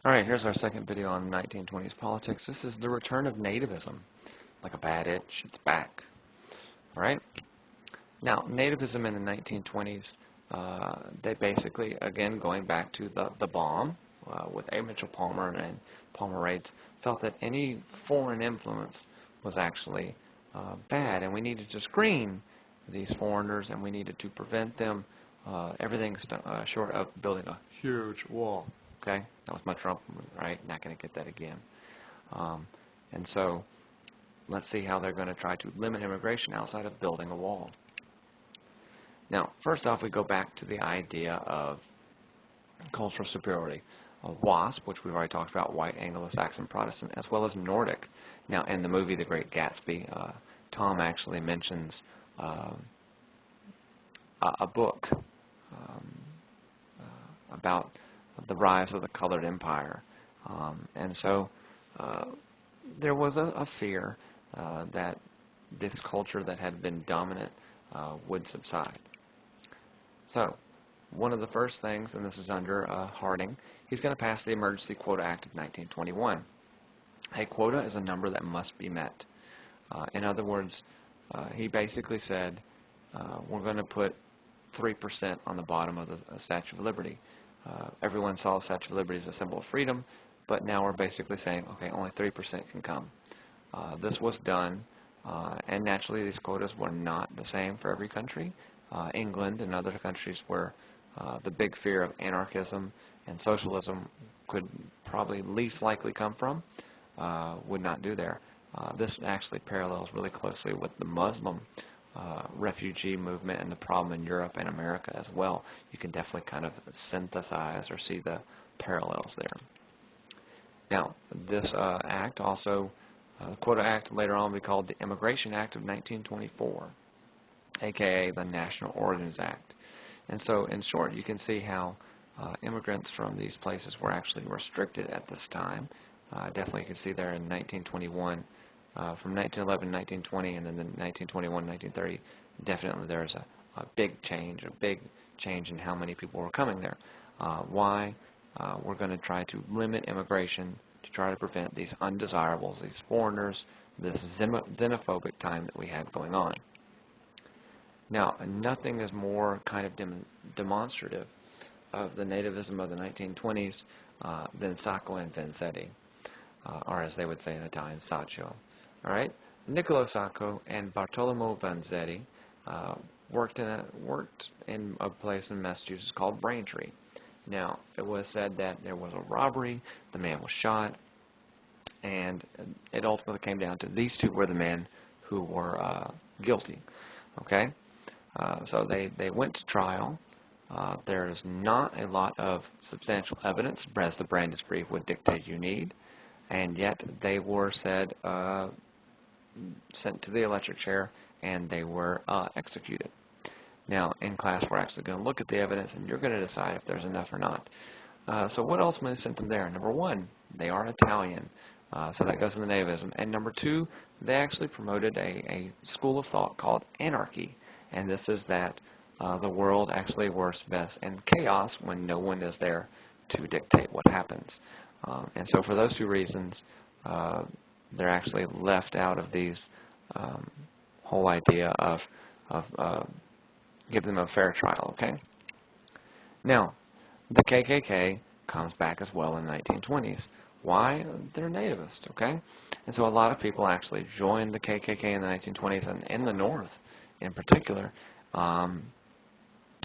Alright, here's our second video on 1920s politics. This is the return of nativism. Like a bad itch, it's back. Alright? Now, nativism in the 1920s, they basically, again, going back to the bomb, with A. Mitchell Palmer and Palmer Raids, felt that any foreign influence was actually bad, and we needed to screen these foreigners, and we needed to prevent them, everything short of building a huge wall. Okay, that was my Trump move, right? Not going to get that again. And so, let's see how they're going to try to limit immigration outside of building a wall. Now, first off, we go back to the idea of cultural superiority. WASP, which we've already talked about, white, Anglo-Saxon, Protestant, as well as Nordic. Now, in the movie The Great Gatsby, Tom actually mentions a book about the rise of the colored empire. And so there was a fear that this culture that had been dominant would subside. So one of the first things, and this is under Harding, he's going to pass the Emergency Quota Act of 1921. A quota is a number that must be met. In other words, he basically said, we're going to put 3% on the bottom of the Statue of Liberty. Everyone saw the Statue of Liberty as a symbol of freedom, but now we're basically saying, okay, only 3% can come. This was done, and naturally these quotas were not the same for every country. England and other countries where the big fear of anarchism and socialism could probably least likely come from would not do there. This actually parallels really closely with the Muslim refugee movement and the problem in Europe and America as well. You can definitely kind of synthesize or see the parallels there. Now, this act also, the Quota Act, later on will be called the Immigration Act of 1924, aka the National Origins Act. And so, in short, you can see how immigrants from these places were actually restricted at this time. Definitely you can see there in 1921, from 1911 to 1920, and then the 1921 1930, definitely there's a big change in how many people were coming there. Why? We're going to try to limit immigration to try to prevent these undesirables, these foreigners, this xenophobic time that we had going on. Now, nothing is more kind of demonstrative of the nativism of the 1920s than Sacco and Vanzetti, or as they would say in Italian, Sacco. All right, Niccolo Sacco and Bartolomeo Vanzetti worked in a place in Massachusetts called Braintree. Now, it was said that there was a robbery, the man was shot, and it ultimately came down to these two were the men who were guilty. Okay, so they went to trial. There's not a lot of substantial evidence, as the Brandeis brief would dictate you need, and yet they were said sent to the electric chair, and they were executed. Now, in class, we're actually going to look at the evidence, and you're going to decide if there's enough or not. So what ultimately sent them there? Number one, they are Italian, so that goes in the nativism. And number two, they actually promoted a school of thought called anarchy, and this is that the world actually works best in chaos when no one is there to dictate what happens. And so for those two reasons, they're actually left out of these whole idea of give them a fair trial, okay? Now, the KKK comes back as well in the 1920s. Why? They're nativist, okay? And so a lot of people actually joined the KKK in the 1920s, and in the North in particular, and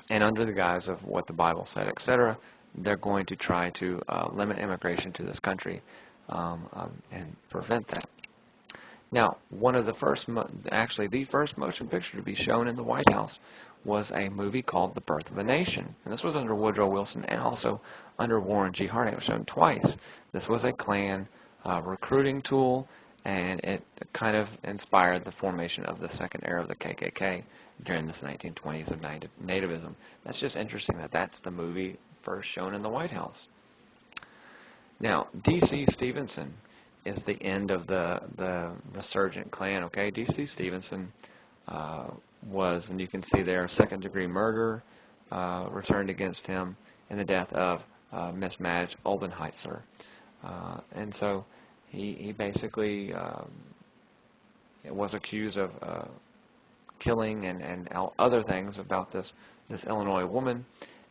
under the guise of what the Bible said, etc., they're going to try to limit immigration to this country and prevent that. Now, one of the first, actually the first motion picture to be shown in the White House was a movie called The Birth of a Nation. And this was under Woodrow Wilson and also under Warren G. Harding. It was shown twice. This was a Klan recruiting tool, and it kind of inspired the formation of the second era of the KKK during this 1920s of nativism. That's just interesting that that's the movie first shown in the White House. Now, D.C. Stevenson is the end of the resurgent Klan, okay? D.C. Stevenson and you can see there, second-degree murder returned against him, and the death of mismatch Oldenheitzer. And so he basically was accused of killing and other things about this Illinois woman.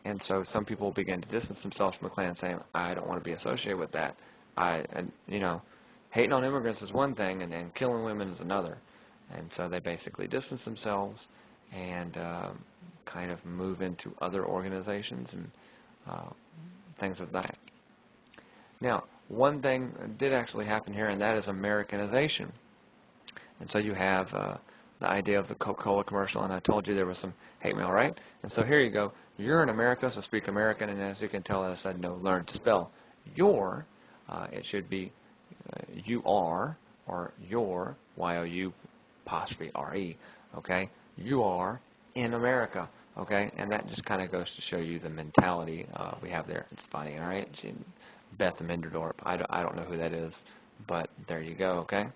And so some people began to distance themselves from the Klan, saying, I don't want to be associated with that. Hating on immigrants is one thing, and killing women is another. And so they basically distance themselves and kind of move into other organizations and things of that. Now, one thing did actually happen here, and that is Americanization. And so you have the idea of the Coca-Cola commercial, and I told you there was some hate mail, right? And so here you go. You're in America, so speak American, and as you can tell, I said no, learn to spell. Your, it should be you are, or your, Y-O-U apostrophe R-E, okay? You are in America, okay? And that just kind of goes to show you the mentality we have there. It's funny, all right? Beth Minderdorp, I don't know who that is, but there you go, okay?